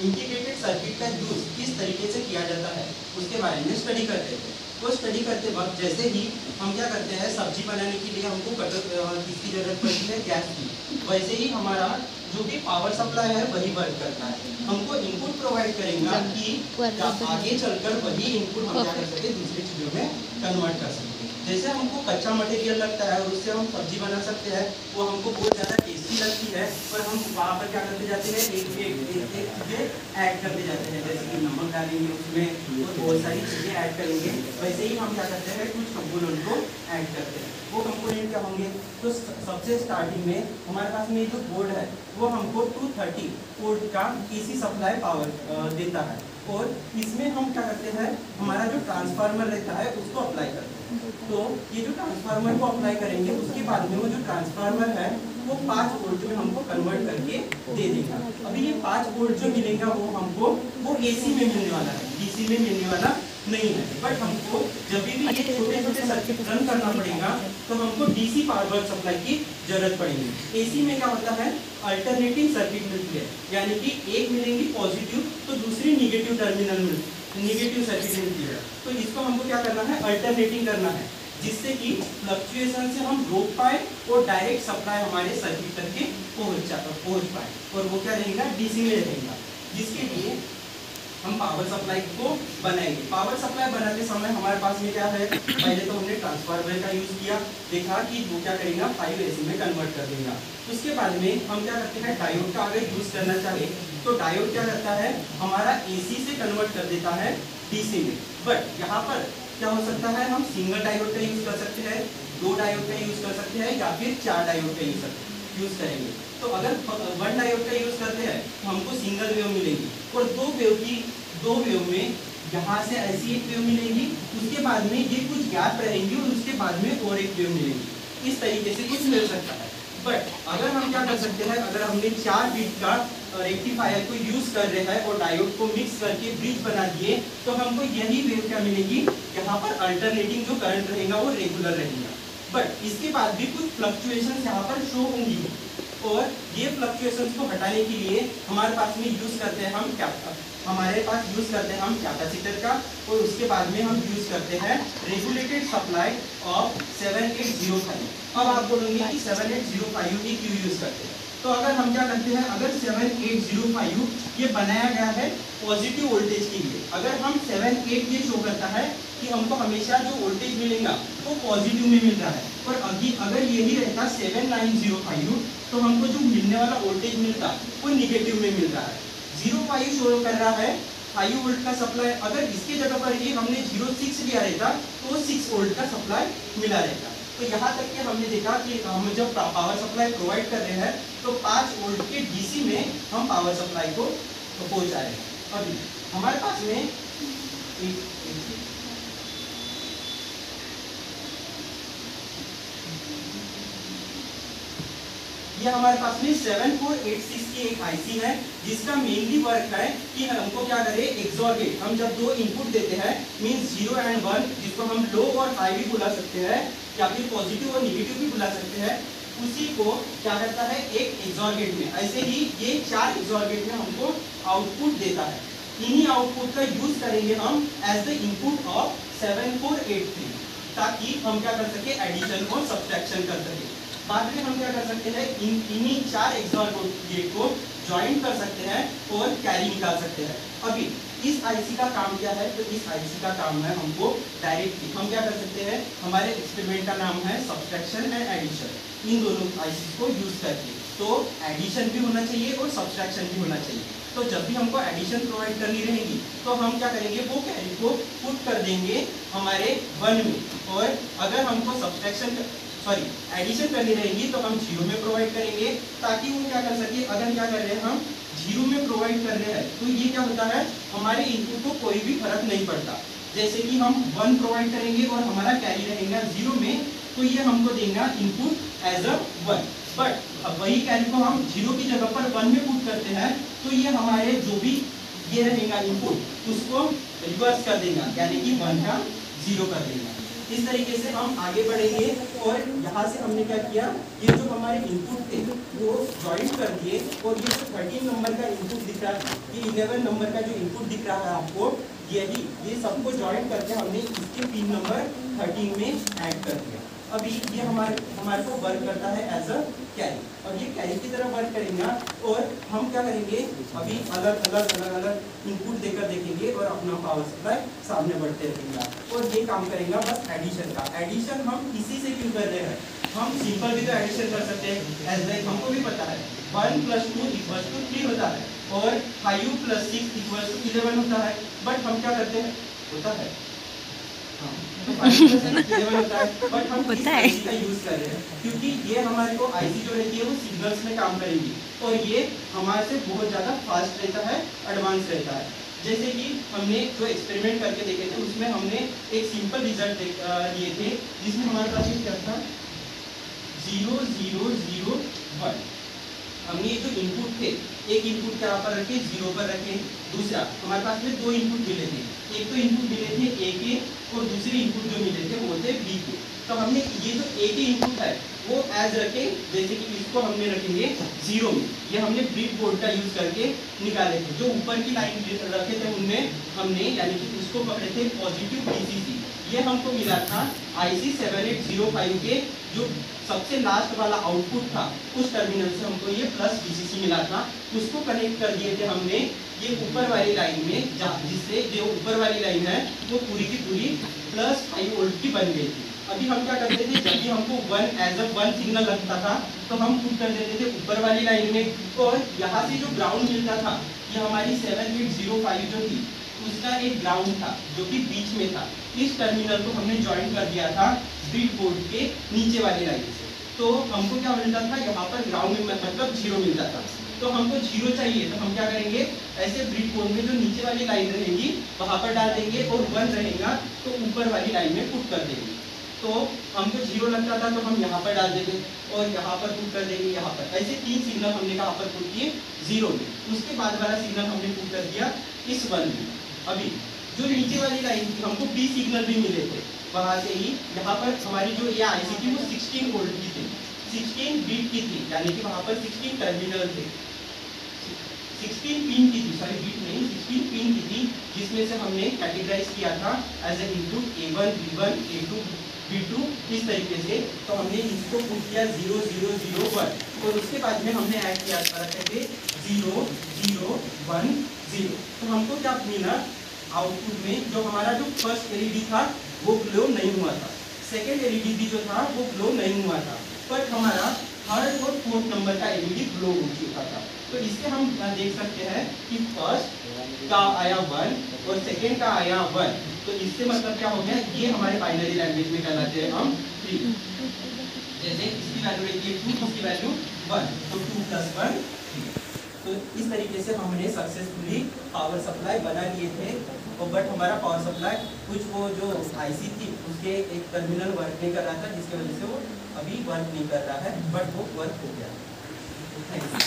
Integrated circuit का use किस तरीके से किया जाता है उसके बारे में स्टडी करते थे। तो स्टडी करते वक्त जैसे ही हम क्या करते हैं, सब्जी बनाने के लिए हमको किसकी जरूरत पड़ती है, गैस की। वैसे ही हमारा जो भी पावर सप्लाई है वही वर्क करता है, हमको इनपुट प्रोवाइड करेगा कि आगे चलकर वही इनपुट हम क्या कर सके, दूसरी चीजों में कन्वर्ट कर सकते हैं। जैसे हमको कच्चा मटेरियल लगता है और उससे हम सब्जी बना सकते हैं, वो हमको बहुत ज़्यादा टेस्टी लगती है, पर हम वहाँ पर क्या करते जाते हैं, एक चीज़ें ऐड करते जाते हैं, जैसे कि नमक डालेंगे उसमें और बहुत सारी चीज़ें ऐड करेंगे। वैसे ही हम क्या करते हैं, कुछ कंपोनेंट को ऐड करते हैं। वो कंपोनेंट क्या होंगे, तो सबसे स्टार्टिंग में हमारे पास में जो बोर्ड है वो हमको 230 वोल्ट का एसी सप्लाई पावर देता है, और इसमें हम क्या करते हैं, हमारा जो ट्रांसफार्मर रहता है उसको अप्लाई करते हैं। तो ये जो ट्रांसफार्मर को अप्लाई करेंगे उसके बाद में वो जो ट्रांसफार्मर है वो 5 वोल्ट में हमको कन्वर्ट करके दे देगा। अभी ये 5 वोल्ट जो मिलेगा वो हमको वो एसी में मिलने वाला है, डीसी में मिलने वाला नहीं है। बट हमको जब भी ये छोटे छोटे सर्किट रन करना पड़ेगा तो हमको डीसी पावर सप्लाई की जरूरत पड़ेगी। एसी में क्या होता है, अल्टरनेटिंग सर्किट मिलती है, यानी कि एक मिलेंगी पॉजिटिव तो दूसरी निगेटिव टर्मिनल मिलती है, निगेटिव सर्किट मिलती है। तो इसको हमको क्या करना है, अल्टरनेटिंग करना है, जिससे कि फ्लक्चुएशन से हम रोक पाए और डायरेक्ट सप्लाई हमारे सर्किट तक के पहुंच पाए, और वो क्या रहेगा, डीसी में रहेगा। जिसके लिए हम पावर सप्लाई को बनाएंगे। पावर सप्लाई बनाते समय हमारे पास में क्या है, पहले तो हमने ट्रांसफार्मर का यूज किया, देखा कि वो क्या करेगा, 5 एसी में कन्वर्ट कर देगा। उसके बाद में हम क्या करते हैं, डायोड का अगर यूज करना चाहे तो डायोड क्या करता है, हमारा एसी से कन्वर्ट कर देता है डीसी में। बट यहाँ पर क्या हो सकता है, हम सिंगल डायोड का यूज कर सकते हैं, 2 डायोड का यूज कर सकते हैं, या फिर 4 डायोड का यूज करेंगे। तो अगर 1 डायोड का यूज करते हैं तो हमको सिंगल वेव मिलेगी, और 2 वेव में यहाँ से ऐसी एक वेव मिलेगी, उसके बाद में ये कुछ गैप रहेंगी और उसके बाद में और एक वेव मिलेगी। इस तरीके से कुछ मिल सकता है। बट अगर हम क्या कर सकते हैं, अगर हमने 4 बिट का रेक्टिफायर को यूज कर रहे हैं और डायोड को मिक्स करके ब्रिज बना दिए, तो हमको यही वेव क्या मिलेगी, यहाँ पर अल्टरनेटिंग जो करंट रहेगा वो रेगुलर रहेगा। बट इसके बाद भी कुछ फ्लक्चुएशन यहाँ पर शो होंगी, और ये फ्लक्चुएशंस को हटाने के लिए हमारे पास में यूज करते हैं हम कैपेसिटर का, और उसके बाद में हम यूज करते हैं रेगुलेटेड सप्लाई ऑफ 7805। अब आप बोलोगे कि 7805 ही क्यों यूज करते हैं, तो अगर हम क्या करते हैं, अगर 7805 ये बनाया गया है पॉजिटिव वोल्टेज के लिए, अगर हम 78 ये शो करता है कि हमको हमेशा जो वोल्टेज मिलेगा वो पॉजिटिव में मिल रहा है, और अगर यही रहता 7905 तो हमको जो मिलने वाला वोल्टेज मिलता वो निगेटिव में मिल रहा है। 05 शो कर रहा है 5 वोल्ट का सप्लाई, अगर इसके जगह पर ही हमने 06 लिया रहता तो 6 वोल्ट का सप्लाई मिला रहता। तो यहाँ तक कि हमने देखा कि हम जब पावर सप्लाई प्रोवाइड कर रहे हैं तो 5 वोल्ट के डीसी में हम पावर सप्लाई को पहुंचा रहे हैं। अभी हमारे पास में ये हमारे पास में 7486 की एक आईसी है, जिसका मेनली वर्क है कि हमको क्या करे, एक्सॉर गेट। हम जब 2 इनपुट देते हैं मींस 0 एंड 1, जिसको हम लो और हाई भी बुला सकते हैं, या फिर पॉजिटिव और निगेटिव भी बुला सकते हैं, उसी को क्या करता है एक एक्सॉर गेट में। ऐसे ही ये 4 एक्सॉर गेट में हमको आउटपुट देता है। इन्हीं आउटपुट का यूज करेंगे हम एज द इनपुट ऑफ 7483, ताकि हम क्या कर सके, एडिशन और सब्ट्रैक्शन कर सके। बाद में हम क्या कर सकते हैं, इन्हीं 4 एक्सॉर गेट को ज्वाइन कर सकते हैं और कैरी निकाल सकते हैं। अभी इस आईसी का काम क्या है, तो इस आईसी का काम है हमको डायरेक्टली हम क्या कर सकते हैं, हमारे एक्सपेरिमेंट का नाम है सब्ट्रैक्शन एंड एडिशन, इन दोनों आईसी को यूज करके। तो एडिशन भी होना चाहिए और सब्ट्रैक्शन भी होना चाहिए। तो जब भी हमको एडिशन प्रोवाइड करनी रहेगी तो हम क्या करेंगे, वो कैरी को पुट कर देंगे हमारे 1 में, और अगर हमको एडिशन करनी रहेगी तो हम 0 में प्रोवाइड करेंगे, ताकि वो क्या कर सके, अगर क्या कर रहे हैं हम 0 में प्रोवाइड कर रहे हैं तो ये क्या होता है, हमारे इनपुट को कोई भी फर्क नहीं पड़ता। जैसे कि हम 1 प्रोवाइड करेंगे और हमारा कैरी रहेगा 0 में, तो ये हमको देगा इनपुट एज अ 1। बट अब वही कैरी को हम 0 की जगह पर 1 में पुट करते हैं, तो ये हमारे जो भी ये रहेगा इनपुट उसको रिवर्स कर देगा, यानी कि 1 का 0 कर देगा। इस तरीके से हम आगे बढ़ेंगे और यहाँ से हमने क्या किया, ये जो हमारे इनपुट थे वो ज्वाइंट कर दिए और ये जो 13 नंबर का इनपुट दिख रहा है, ये 11 नंबर का जो इनपुट दिख रहा है आपको, यही ये सबको ज्वाइंट करके हमने इसके पिन नंबर 13 में ऐड कर दिया। अभी ये हमारे को वर्क करता है एज अ कैरी, और ये कैरी की तरह वर्क करेगा। और हम क्या करेंगे, अभी अलग अलग इनपुट देकर देखेंगे और अपना पावर सप्लाई सामने बढ़ते रहेगा और ये काम करेगा बस एडिशन का। एडिशन हम इसी से क्यों कर रहे हैं, हम सिंपल भी तो एडिशन कर सकते हैं, एज लाइक हमको भी पता है 1 + 2 = 3 होता है और 5 + 6 = 11 होता है। बट हम क्या करते हैं, होता है बट हम इस आईसी का यूज कर रहे हैं क्योंकि ये हमारे को आईसी जो रहती है वो सिग्नल्स में काम करेगी और ये हमारे से बहुत ज़्यादा फास्ट रहता है, एडवांस रहता है। जैसे कि हमने जो एक्सपेरिमेंट करके देखे थे उसमें हमने एक सिंपल रिजल्ट लिए थे जिसमें हमारे पास ये क्या था 0 0 0 1। हमने ये जो इनपुट थे, एक इनपुट यहाँ पर रखे 0 पर रखे, दूसरा हमारे पास में 2 इनपुट मिले थे, एक तो इनपुट मिले थे ए के और दूसरे इनपुट जो मिले थे वो थे बी के। तो हमने ये जो ए के इनपुट है वो एज रखे, जैसे कि इसको हमने रखेंगे 0 में, ये हमने ब्रीड बोर्ड का यूज करके निकाले थे। जो ऊपर की लाइन रखे थे उनमें हमने यानी कि उसको पकड़े थे पॉजिटिव डीसीसी, ये हमको मिला था IC 7805 के जो सबसे लास्ट वाला आउटपुट था उस टर्मिनल से हमको ये प्लस डीसीसी मिला था, उसको कनेक्ट कर दिए थे हमने ये ऊपर वाली लाइन में, जिससे जो ऊपर वाली लाइन है वो पूरी की पूरी +5 वोल्ट की बन गई थी। अभी हम क्या करते थे, जब भी हमको 1 एज अ 1 सिग्नल लगता था तो हम पुट कर देते थे ऊपर वाली लाइन में, और यहाँ से जो ग्राउंड मिलता था ये हमारी 7805 जो थी उसका एक ग्राउंड था जो कि बीच में था। इस टर्मिनल को हमने ज्वाइन कर दिया था ब्रीड बोर्ड के नीचे वाली लाइन से, तो हमको क्या मिलता था, यहाँ पर ग्राउंड में मतलब 0 मिलता था। तो हमको 0 चाहिए तो हम क्या करेंगे, ऐसे ब्रीड बोर्ड में जो नीचे वाली लाइन रहेगी वहाँ पर डाल देंगे और 1 रहेगा तो ऊपर वाली लाइन में पुट कर देंगे। तो हमको 0 लगता था तो हम यहाँ पर डाल देंगे और यहाँ पर पुट कर देंगे, यहाँ पर ऐसे 3 सिग्नल हमने कहाँ पर पुट किए 0 में। उसके बाद वाला सिग्नल हमने पुट कर दिया इस 1 में। अभी जो नीचे वाली लाइन थी हमको B सिग्नल भी मिले थे, वहाँ से ही यहाँ पर हमारी जो ये आईसी थी वो 16 वोल्ट की थी, 16 बीट की थी, यानी कि वहाँ पर 16 टर्मिनल थे, 16 पिन की थी, सॉरी बीट नहीं 16 पिन की थी, जिसमें से हमने कैटेगराइज किया था as a input A1 B1 A2 B2 इस तरीके से। तो हमने इसको पुट किया 0 0 0 1 और उसके बाद में हमने ऐड किया रखे थे 0 0 1 0। तो हमको क्या मिला आउटपुट में, जो हमारा जो फर्स्ट एलईडी था वो ग्लो नहीं हुआ था, सेकेंड एलईडी भी जो था वो ग्लो नहीं हुआ था, पर हमारा थर्ड और फोर्थ नंबर का एलईडी ग्लो हो चुका था। तो इससे हम देख सकते हैं कि फर्स्ट का आया 1 और सेकेंड का आया 1, तो इससे मतलब क्या हो गया, ये हमारे बाइनरी लैंग्वेज में कहलाते हैं हम 3। जैसे इसकी वैल्यू रहती है 2, इसकी वैल्यू 1, तो 2 + 1 3। तो इस तरीके से हमने सक्सेसफुली पावर सप्लाई बना लिए थे, और बट हमारा पावर सप्लाई कुछ वो जो आईसी थी उसके एक टर्मिनल वर्क नहीं कर रहा था, जिसकी वजह से वो अभी वर्क नहीं कर रहा है, बट वो वर्क हो गया। Thank you.